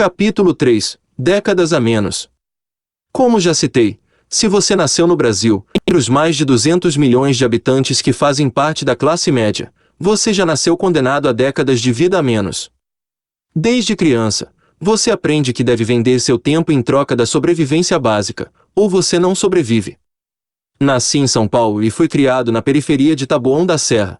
Capítulo 3. Décadas a menos. Como já citei, se você nasceu no Brasil, entre os mais de 200 milhões de habitantes que fazem parte da classe média, você já nasceu condenado a décadas de vida a menos. Desde criança, você aprende que deve vender seu tempo em troca da sobrevivência básica, ou você não sobrevive. Nasci em São Paulo e fui criado na periferia de Taboão da Serra.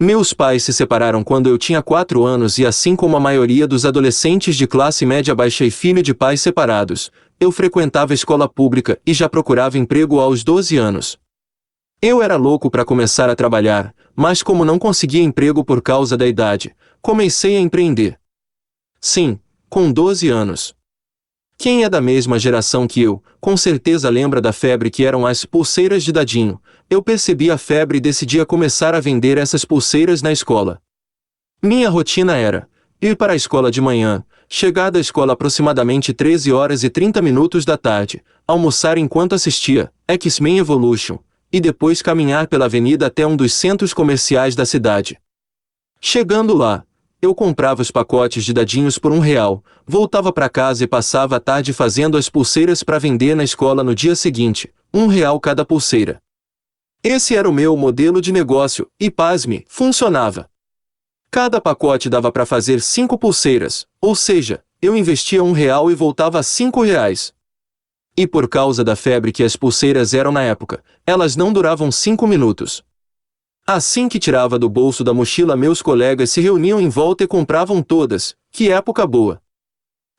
Meus pais se separaram quando eu tinha 4 anos e, assim como a maioria dos adolescentes de classe média baixa e filho de pais separados, eu frequentava escola pública e já procurava emprego aos 12 anos. Eu era louco para começar a trabalhar, mas como não conseguia emprego por causa da idade, comecei a empreender. Sim, com 12 anos. Quem é da mesma geração que eu, com certeza lembra da febre que eram as pulseiras de dadinho. Eu percebi a febre e decidi começar a vender essas pulseiras na escola. Minha rotina era ir para a escola de manhã, chegar da escola aproximadamente 13h30 da tarde, almoçar enquanto assistia X-Men Evolution, e depois caminhar pela avenida até um dos centros comerciais da cidade. Chegando lá, eu comprava os pacotes de dadinhos por R$1, voltava para casa e passava a tarde fazendo as pulseiras para vender na escola no dia seguinte, R$1 cada pulseira. Esse era o meu modelo de negócio, e pasme, funcionava. Cada pacote dava para fazer 5 pulseiras, ou seja, eu investia R$1 e voltava a R$5. E por causa da febre que as pulseiras eram na época, elas não duravam 5 minutos. Assim que tirava do bolso da mochila, meus colegas se reuniam em volta e compravam todas. Que época boa!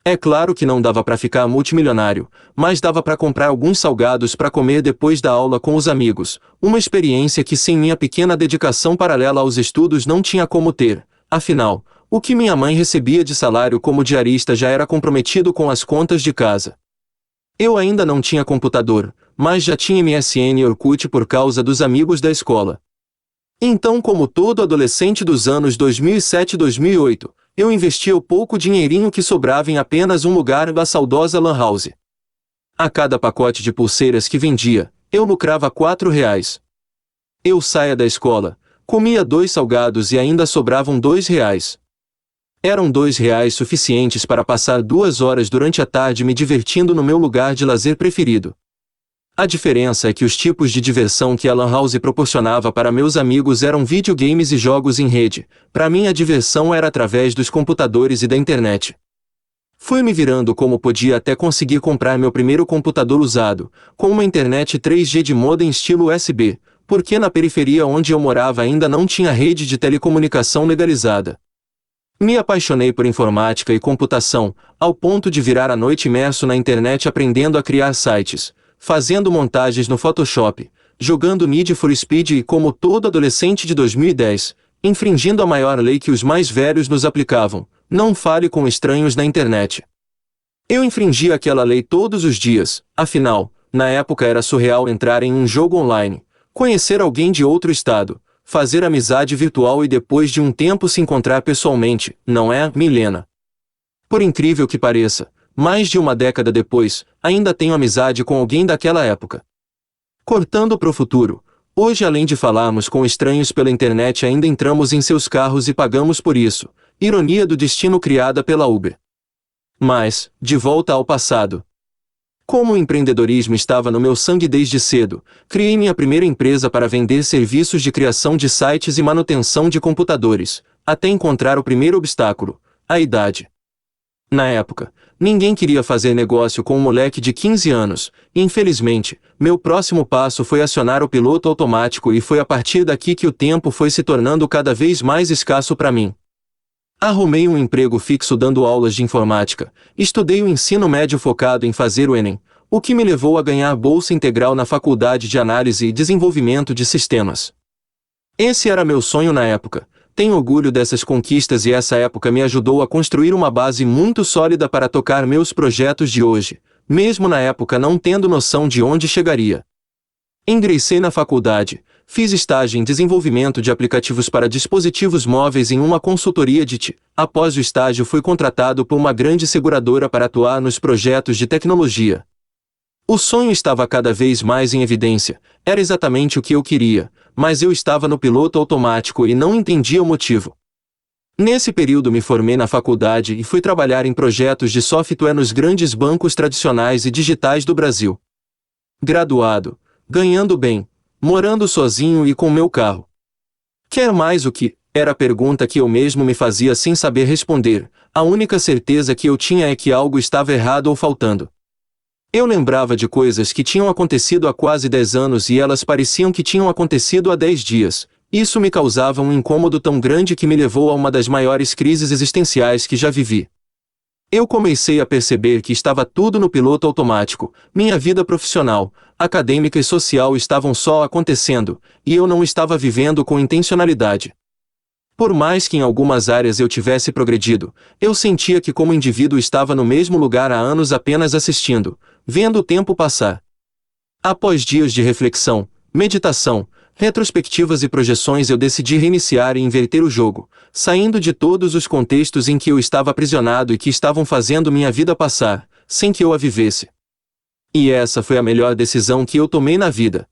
É claro que não dava para ficar multimilionário, mas dava para comprar alguns salgados para comer depois da aula com os amigos, uma experiência que sem minha pequena dedicação paralela aos estudos não tinha como ter. Afinal, o que minha mãe recebia de salário como diarista já era comprometido com as contas de casa. Eu ainda não tinha computador, mas já tinha MSN e Orkut por causa dos amigos da escola. Então, como todo adolescente dos anos 2007 e 2008, eu investia o pouco dinheirinho que sobrava em apenas um lugar, a saudosa Lan House. A cada pacote de pulseiras que vendia, eu lucrava R$4. Eu saía da escola, comia 2 salgados e ainda sobravam R$2. Eram R$2 suficientes para passar 2 horas durante a tarde me divertindo no meu lugar de lazer preferido. A diferença é que os tipos de diversão que a Lan House proporcionava para meus amigos eram videogames e jogos em rede. Para mim a diversão era através dos computadores e da internet. Fui me virando como podia até conseguir comprar meu primeiro computador usado, com uma internet 3G de modem estilo USB, porque na periferia onde eu morava ainda não tinha rede de telecomunicação legalizada. Me apaixonei por informática e computação, ao ponto de virar a noite imerso na internet aprendendo a criar sites, fazendo montagens no Photoshop, jogando Need for Speed e, como todo adolescente de 2010, infringindo a maior lei que os mais velhos nos aplicavam: não fale com estranhos na internet. Eu infringia aquela lei todos os dias, afinal, na época era surreal entrar em um jogo online, conhecer alguém de outro estado, fazer amizade virtual e depois de um tempo se encontrar pessoalmente, não é, Milena? Por incrível que pareça, mais de uma década depois, ainda tenho amizade com alguém daquela época. Cortando para o futuro, hoje além de falarmos com estranhos pela internet ainda entramos em seus carros e pagamos por isso, ironia do destino criada pela Uber. Mas, de volta ao passado. Como o empreendedorismo estava no meu sangue desde cedo, criei minha primeira empresa para vender serviços de criação de sites e manutenção de computadores, até encontrar o primeiro obstáculo: a idade. Na época, ninguém queria fazer negócio com um moleque de 15 anos, e infelizmente, meu próximo passo foi acionar o piloto automático e foi a partir daqui que o tempo foi se tornando cada vez mais escasso para mim. Arrumei um emprego fixo dando aulas de informática, estudei o ensino médio focado em fazer o Enem, o que me levou a ganhar bolsa integral na Faculdade de Análise e Desenvolvimento de Sistemas. Esse era meu sonho na época. Tenho orgulho dessas conquistas e essa época me ajudou a construir uma base muito sólida para tocar meus projetos de hoje, mesmo na época não tendo noção de onde chegaria. Ingressei na faculdade, fiz estágio em desenvolvimento de aplicativos para dispositivos móveis em uma consultoria de TI. Após o estágio fui contratado por uma grande seguradora para atuar nos projetos de tecnologia. O sonho estava cada vez mais em evidência, era exatamente o que eu queria, mas eu estava no piloto automático e não entendia o motivo. Nesse período me formei na faculdade e fui trabalhar em projetos de software nos grandes bancos tradicionais e digitais do Brasil. Graduado, ganhando bem, morando sozinho e com meu carro. Quer mais o que? Era a pergunta que eu mesmo me fazia sem saber responder. A única certeza que eu tinha é que algo estava errado ou faltando. Eu lembrava de coisas que tinham acontecido há quase 10 anos e elas pareciam que tinham acontecido há 10 dias. Isso me causava um incômodo tão grande que me levou a uma das maiores crises existenciais que já vivi. Eu comecei a perceber que estava tudo no piloto automático, minha vida profissional, acadêmica e social estavam só acontecendo, e eu não estava vivendo com intencionalidade. Por mais que em algumas áreas eu tivesse progredido, eu sentia que como indivíduo estava no mesmo lugar há anos apenas assistindo, vendo o tempo passar. Após dias de reflexão, meditação, retrospectivas e projeções eu decidi reiniciar e inverter o jogo, saindo de todos os contextos em que eu estava aprisionado e que estavam fazendo minha vida passar, sem que eu a vivesse. E essa foi a melhor decisão que eu tomei na vida.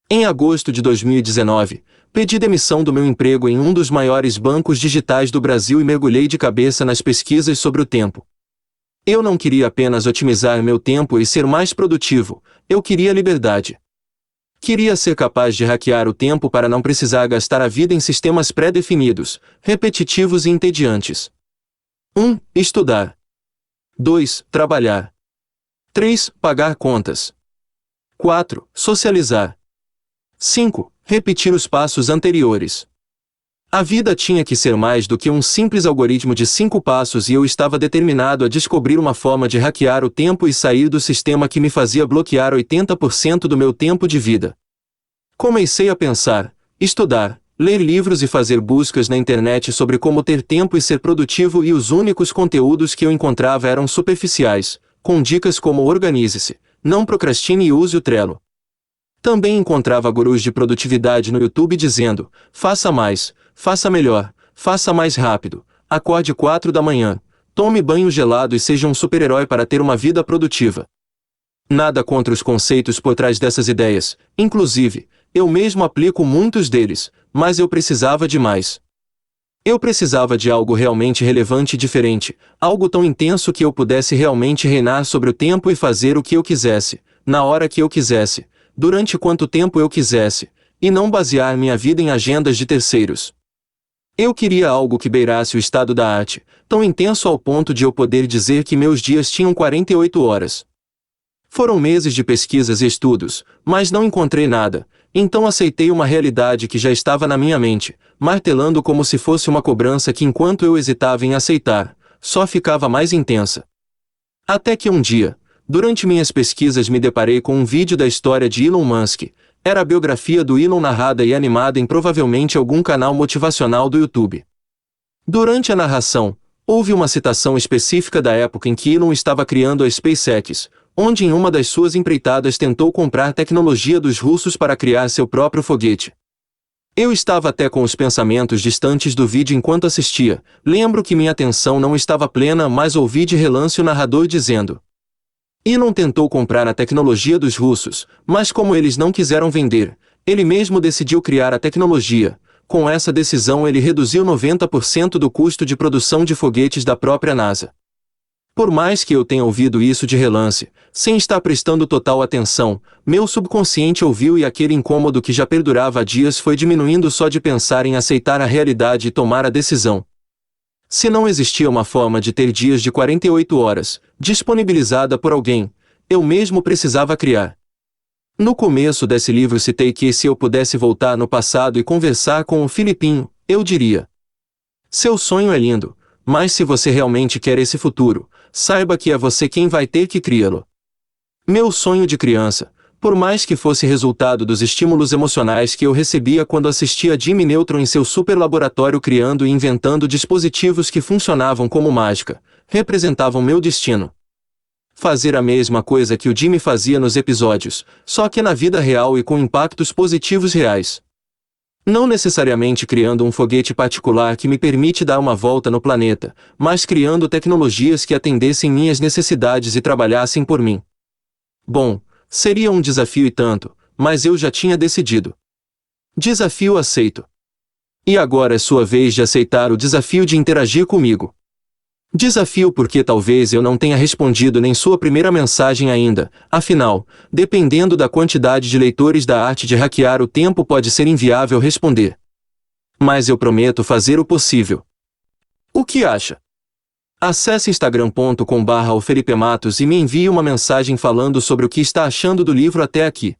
Em agosto de 2019, pedi demissão do meu emprego em um dos maiores bancos digitais do Brasil e mergulhei de cabeça nas pesquisas sobre o tempo. Eu não queria apenas otimizar meu tempo e ser mais produtivo, eu queria liberdade. Queria ser capaz de hackear o tempo para não precisar gastar a vida em sistemas pré-definidos, repetitivos e entediantes. 1. Estudar. 2. Trabalhar. 3. Pagar contas. 4. Socializar. 5. Repetir os passos anteriores. A vida tinha que ser mais do que um simples algoritmo de 5 passos e eu estava determinado a descobrir uma forma de hackear o tempo e sair do sistema que me fazia bloquear 80% do meu tempo de vida. Comecei a pensar, estudar, ler livros e fazer buscas na internet sobre como ter tempo e ser produtivo e os únicos conteúdos que eu encontrava eram superficiais, com dicas como organize-se, não procrastine e use o Trello. Também encontrava gurus de produtividade no YouTube dizendo, faça mais, faça melhor, faça mais rápido, acorde 4 da manhã, tome banho gelado e seja um super-herói para ter uma vida produtiva. Nada contra os conceitos por trás dessas ideias, inclusive, eu mesmo aplico muitos deles, mas eu precisava de mais. Eu precisava de algo realmente relevante e diferente, algo tão intenso que eu pudesse realmente reinar sobre o tempo e fazer o que eu quisesse, na hora que eu quisesse, durante quanto tempo eu quisesse, e não basear minha vida em agendas de terceiros. Eu queria algo que beirasse o estado da arte, tão intenso ao ponto de eu poder dizer que meus dias tinham 48 horas. Foram meses de pesquisas e estudos, mas não encontrei nada, então aceitei uma realidade que já estava na minha mente, martelando como se fosse uma cobrança que enquanto eu hesitava em aceitar, só ficava mais intensa. Até que um dia, durante minhas pesquisas me deparei com um vídeo da história de Elon Musk. Era a biografia do Elon narrada e animada em provavelmente algum canal motivacional do YouTube. Durante a narração, houve uma citação específica da época em que Elon estava criando a SpaceX, onde em uma das suas empreitadas tentou comprar tecnologia dos russos para criar seu próprio foguete. Eu estava até com os pensamentos distantes do vídeo enquanto assistia, lembro que minha atenção não estava plena, mas ouvi de relance o narrador dizendo: Elon tentou comprar a tecnologia dos russos, mas como eles não quiseram vender, ele mesmo decidiu criar a tecnologia. Com essa decisão ele reduziu 90% do custo de produção de foguetes da própria NASA. Por mais que eu tenha ouvido isso de relance, sem estar prestando total atenção, meu subconsciente ouviu e aquele incômodo que já perdurava há dias foi diminuindo só de pensar em aceitar a realidade e tomar a decisão. Se não existia uma forma de ter dias de 48 horas, disponibilizada por alguém, eu mesmo precisava criar. No começo desse livro citei que se eu pudesse voltar no passado e conversar com o Filipinho, eu diria: seu sonho é lindo, mas se você realmente quer esse futuro, saiba que é você quem vai ter que criá-lo. Meu sonho de criança, por mais que fosse resultado dos estímulos emocionais que eu recebia quando assistia Jimmy Neutron em seu super laboratório criando e inventando dispositivos que funcionavam como mágica, representavam meu destino. Fazer a mesma coisa que o Jimmy fazia nos episódios, só que na vida real e com impactos positivos reais. Não necessariamente criando um foguete particular que me permite dar uma volta no planeta, mas criando tecnologias que atendessem minhas necessidades e trabalhassem por mim. Bom, seria um desafio e tanto, mas eu já tinha decidido. Desafio aceito. E agora é sua vez de aceitar o desafio de interagir comigo. Desafio porque talvez eu não tenha respondido nem sua primeira mensagem ainda, afinal, dependendo da quantidade de leitores da arte de hackear o tempo pode ser inviável responder. Mas eu prometo fazer o possível. O que acha? Acesse instagram.com/ofelipematos e me envie uma mensagem falando sobre o que está achando do livro até aqui.